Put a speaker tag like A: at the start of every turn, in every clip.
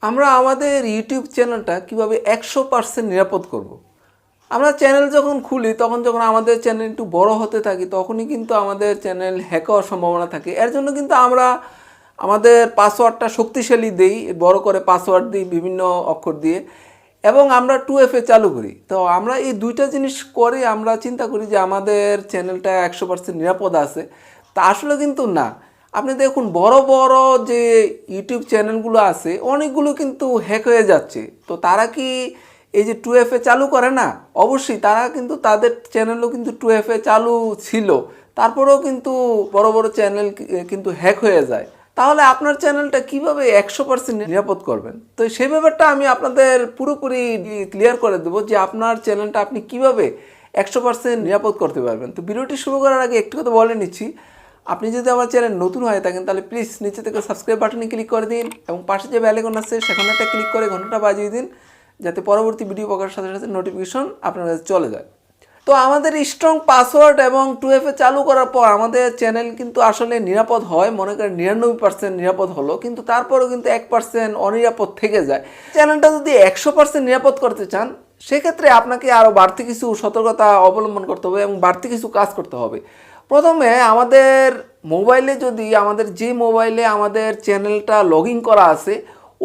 A: আমরা আমাদের ইউটিউব চ্যানেলটা কিভাবে 100% নিরাপদ করব। আমরা চ্যানেল যখন খুলি তখন যখন আমাদের চ্যানেল একটু বড় হতে থাকি তখনই কিন্তু আমাদের চ্যানেল হ্যাক হওয়ার সম্ভাবনা থাকে। এর জন্য কিন্তু আমরা আমাদের পাসওয়ার্ডটা শক্তিশালী দিই, বড় করে পাসওয়ার্ড দিই বিভিন্ন অক্ষর দিয়ে, এবং আমরা 2FA চালু করি। তো আমরা এই দুইটা জিনিস করে আমরা চিন্তা করি যে আমাদের চ্যানেলটা 100% নিরাপদ আছে। তা আসলে কিন্তু না। আপনি দেখুন বড় বড় যে ইউটিউব চ্যানেলগুলো আছে অনেকগুলো কিন্তু হ্যাক হয়ে যাচ্ছে। তো তারা কি এই যে 2FA চালু করে না? অবশ্যই তারা কিন্তু তাদের চ্যানেলও কিন্তু 2FA চালু ছিল, তারপরেও কিন্তু বড় বড় চ্যানেল কিন্তু হ্যাক হয়ে যায়। তাহলে আপনার চ্যানেলটা কিভাবে 100% নিরাপদ করবেন? তো সেই ব্যাপারটা আমি আপনাদের পুরোপুরি ক্লিয়ার করে দেবো যে আপনার চ্যানেলটা আপনি কিভাবে 100% নিরাপদ করতে পারবেন। তো ভিডিওটি শুরু করার আগে একটু কথা বলে নিচ্ছি, আপনি যদি আমার চ্যানেল নতুন হয়ে থাকেন তাহলে প্লিজ নিচে থেকে সাবস্ক্রাইব বাটনে ক্লিক করে দিন এবং পাশে যে বেল আইকন আছে সেখানে একটা ক্লিক করে ঘন্টাটা বাজিয়ে দিন, যাতে পরবর্তী ভিডিও পাওয়ার সাথে সাথে নোটিফিকেশন আপনার কাছে চলে যায়। তো আমাদের স্ট্রং পাসওয়ার্ড এবং 2FA চালু করার পর আমাদের চ্যানেল কিন্তু আসলে নিরাপদ হয়, মনে করেন 99% নিরাপদ হলো, কিন্তু তারপরেও কিন্তু 1% অনিরাপদ থেকে যায়। চ্যানেলটা যদি 100% নিরাপদ করতে চান সেক্ষেত্রে আপনাকে আরও বাড়তি কিছু সতর্কতা অবলম্বন করতে হবে এবং বাড়তি কিছু কাজ করতে হবে। প্রথমে আমাদের মোবাইলে, যদি আমাদের যে মোবাইলে আমাদের চ্যানেলটা লগ ইন করা আছে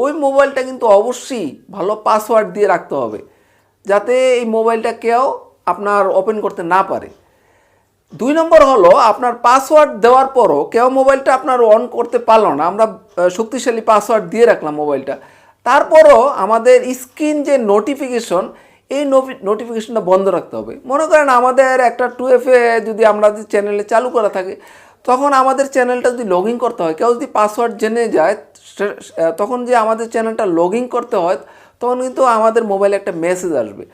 A: ওই মোবাইলটা কিন্তু অবশ্যই ভালো পাসওয়ার্ড দিয়ে রাখতে হবে, যাতে এই মোবাইলটা কেউ আপনার ওপেন করতে না পারে। 2 নম্বর হলো, আপনার পাসওয়ার্ড দেওয়ার পরও কেউ মোবাইলটা আপনার অন করতে পারলো না, আমরা শক্তিশালী পাসওয়ার্ড দিয়ে রাখলাম মোবাইলটা, তারপরও আমাদের স্ক্রিন যে নোটিফিকেশন, এই নোটিফিকেশনটা বন্ধ রাখতে হবে। মনে করেন আমাদের একটা 2FA যদি আমরা চ্যানেলে চালু করা থাকে, তখন আমাদের চ্যানেলটা যদি লগ ইন করতে হয়, কেউ যদি পাসওয়ার্ড জেনে যায়, তখন যে আমাদের চ্যানেলটা লগ ইন করতে হয় তখন কিন্তু আমাদের মোবাইলে একটা মেসেজ আসবে।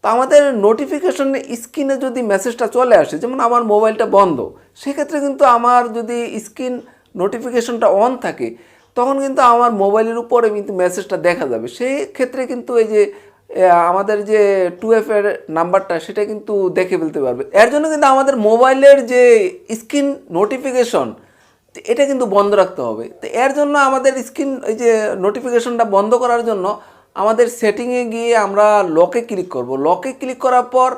A: তো আমাদের নোটিফিকেশনে স্ক্রিনে যদি মেসেজটা চলে আসে, যেমন আমার মোবাইলটা বন্ধ, সেক্ষেত্রে কিন্তু আমার যদি স্ক্রিন নোটিফিকেশনটা অন থাকে তখন কিন্তু আমার মোবাইলের উপরে কিন্তু মেসেজটা দেখা যাবে। সেই ক্ষেত্রে কিন্তু এই যে আমাদের যে 2FA এর নাম্বারটা সেটা কিন্তু দেখে ফেলতে পারবে। এর জন্য কিন্তু আমাদের মোবাইলের যে স্ক্রিন নোটিফিকেশন এটা কিন্তু বন্ধ রাখতে হবে। তো এর জন্য আমাদের স্ক্রিন এই যে নোটিফিকেশনটা বন্ধ করার জন্য আমাদের সেটিংয়ে গিয়ে আমরা লকে ক্লিক করব। লকে ক্লিক করার পর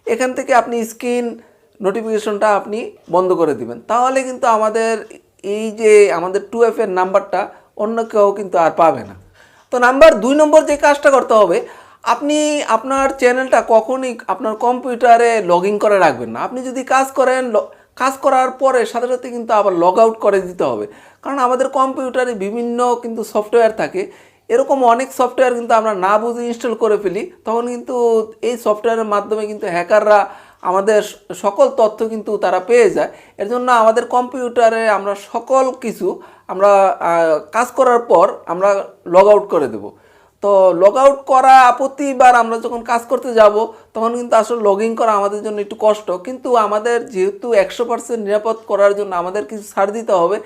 A: এখান থেকে আপনি স্ক্রিন নোটিফিকেশনটা আপনি বন্ধ করে দিবেন, তাহলে কিন্তু আমাদের এই যে আমাদের 2FA এর নাম্বারটা অন্য কেউ কিন্তু আর পাবে না। তো 2 নম্বর যে কাজটা করতে হবে, আপনি আপনার চ্যানেলটা কখনই আপনার কম্পিউটারে লগ ইন করে রাখবেন না। আপনি যদি কাজ করেন, কাজ করার পরে সাথে সাথে কিন্তু আবার লগ আউট করে দিতে হবে, কারণ আমাদের কম্পিউটারে বিভিন্ন কিন্তু সফটওয়্যার থাকে। এরকম অনেক সফটওয়্যার কিন্তু আমরা না বুঝে ইনস্টল করে ফেলি, তখন কিন্তু এই সফটওয়্যারের মাধ্যমে কিন্তু হ্যাকাররা আমাদের সকল তথ্য কিন্তু তারা পেয়ে যায়। এর জন্য আমাদের কম্পিউটারে আমরা সকল কিছু আমরা কাজ করার পর আমরা লগ আউট করে দেব। তো লগ আউট করা প্রতিবার আমরা যখন কাজ করতে যাব তখন কিন্তু আসলে লগ ইন করা আমাদের জন্য একটু কষ্ট, কিন্তু আমাদের যেহেতু 100% নিরাপদ করার জন্য আমাদের কিছু ছাড় দিতে হবে।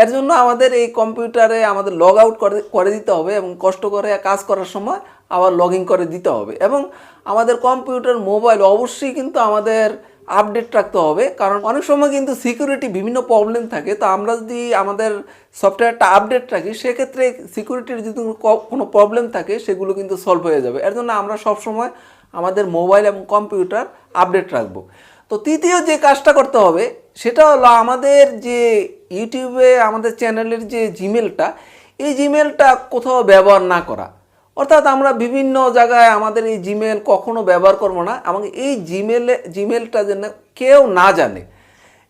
A: এর জন্য আমাদের এই কম্পিউটারে আমাদের লগ আউট করে দিতে হবে এবং কষ্ট করে কাজ করার সময় আবার লগ ইন করে দিতে হবে। এবং আমাদের কম্পিউটার, মোবাইল অবশ্যই কিন্তু আমাদের আপডেট রাখতে হবে, কারণ অনেক সময় কিন্তু সিকিউরিটি বিভিন্ন প্রবলেম থাকে। তো আমরা যদি আমাদের সফটওয়্যারটা আপডেট রাখি সেক্ষেত্রে সিকিউরিটির যদি কোনো প্রবলেম থাকে সেগুলো কিন্তু সলভ হয়ে যাবে। এর জন্য আমরা সবসময় আমাদের মোবাইল এবং কম্পিউটার আপডেট রাখবো। তো তৃতীয় যে কাজটা করতে হবে সেটা হলো, আমাদের যে ইউটিউবে আমাদের চ্যানেলের যে জিমেলটা, এই জিমেলটা কোথাও ব্যবহার না করা। অর্থাৎ আমরা বিভিন্ন জায়গায় আমাদের এই জিমেল কখনো ব্যবহার করব না এবং এই জিমেলটা যেন কেউ না জানে।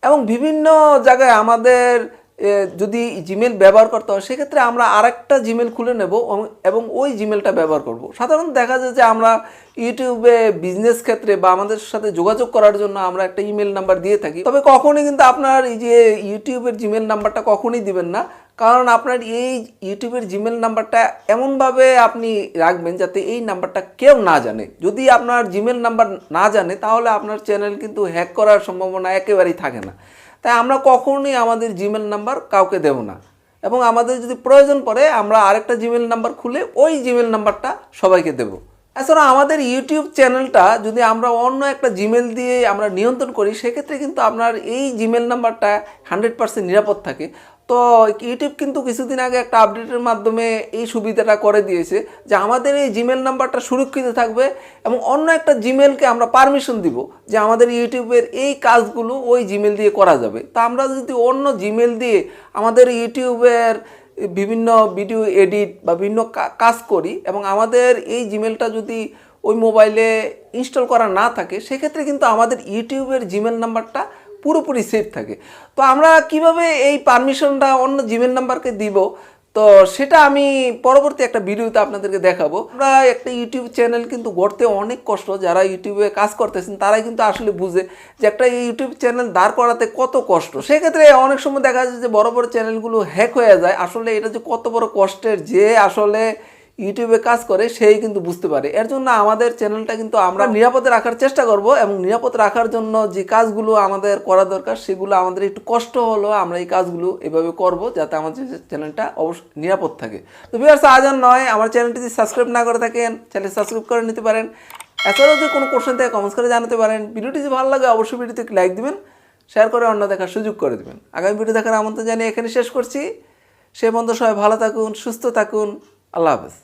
A: এবং বিভিন্ন জায়গায় আমাদের যদি জিমেল ব্যবহার করতে হয় সেক্ষেত্রে আমরা আরেকটা জিমেল খুলে নেব এবং ওই জিমেলটা ব্যবহার করব। সাধারণত দেখা যায় যে আমরা ইউটিউবে বিজনেস ক্ষেত্রে বা আমাদের সাথে যোগাযোগ করার জন্য আমরা একটা ইমেল নাম্বার দিয়ে থাকি, তবে কখনোই কিন্তু আপনার এই যে ইউটিউবের জিমেল নাম্বারটা কখনোই দিবেন না, কারণ আপনার এই ইউটিউবের জিমেল নাম্বারটা এমনভাবে আপনি রাখবেন যাতে এই নাম্বারটা কেউ না জানে। যদি আপনার জিমেল নাম্বার না জানে তাহলে আপনার চ্যানেল কিন্তু হ্যাক করার সম্ভাবনা একেবারেই থাকে না। তাই আমরা কখনোই আমাদের জিমেল নাম্বার কাউকে দেব না, এবং আমাদের যদি প্রয়োজন পড়ে আমরা আরেকটা জিমেল নাম্বার খুলে ওই জিমেল নাম্বারটা সবাইকে দেব। এছাড়া আমাদের ইউটিউব চ্যানেলটা যদি আমরা অন্য একটা জিমেল দিয়ে আমরা নিয়ন্ত্রণ করি সেক্ষেত্রে কিন্তু আপনার এই জিমেল নাম্বারটা 100% নিরাপদ থাকে। তো ইউটিউব কিন্তু কিছুদিন আগে একটা আপডেটের মাধ্যমে এই সুবিধাটা করে দিয়েছে যে আমাদের এই জিমেল নাম্বারটা সুরক্ষিত থাকবে এবং অন্য একটা জিমেলকে আমরা পারমিশন দিব যে আমাদের ইউটিউবের এই কাজগুলো ওই জিমেল দিয়ে করা যাবে। তো আমরা যদি অন্য জিমেল দিয়ে আমাদের ইউটিউবের বিভিন্ন ভিডিও এডিট বা বিভিন্ন কাজ করি এবং আমাদের এই জিমেলটা যদি ওই মোবাইলে ইনস্টল করা না থাকে, সেক্ষেত্রে কিন্তু আমাদের ইউটিউবের জিমেল নাম্বারটা পুরোপুরি সেফ থাকে। তো আমরা কিভাবে এই পারমিশনটা অন্য জিমেল নাম্বারকে দিব, তো সেটা আমি পরবর্তী একটা ভিডিওতে আপনাদেরকে দেখাবো। আমরা একটা ইউটিউব চ্যানেল কিন্তু গড়তে অনেক কষ্ট, যারা ইউটিউবে কাজ করতেছেন তারাই কিন্তু আসলে বুঝে যে একটা ইউটিউব চ্যানেল দাঁড় করাতে কত কষ্ট। সেক্ষেত্রে অনেক সময় দেখা যায় যে বড় বড় চ্যানেলগুলো হ্যাক হয়ে যায়। আসলে এটা যে কত বড় কষ্টের, যে আসলে ইউটিউবে কাজ করে সেই কিন্তু বুঝতে পারে। এর জন্য আমাদের চ্যানেলটা কিন্তু আমরা নিরাপদে রাখার চেষ্টা করব এবং নিরাপদ রাখার জন্য যে কাজগুলো আমাদের করা দরকার সেগুলো আমাদের একটু কষ্ট হলেও আমরা এই কাজগুলো এভাবে করব যাতে আমাদের চ্যানেলটা অবশ্যই নিরাপদ থাকে। তো ভিউয়ার্স, আজ আর নয়, আমার চ্যানেলটি যদি সাবস্ক্রাইব না করে থাকেন চ্যানেল সাবস্ক্রাইব করে নিতে পারেন। এছাড়াও যদি কোনো কোশ্চেন থেকে কমেন্টস করে জানাতে পারেন। ভিডিওটি যদি ভালো লাগে অবশ্যই ভিডিওতে লাইক দিবেন, শেয়ার করে অন্য দেখার সুযোগ করে দেবেন। আগামী ভিডিও দেখার আমন্ত্রণ জানিয়ে এখানে শেষ করছি। সে পর্যন্ত সবাই ভালো থাকুন, সুস্থ থাকুন। আল্লাহ হাফেজ।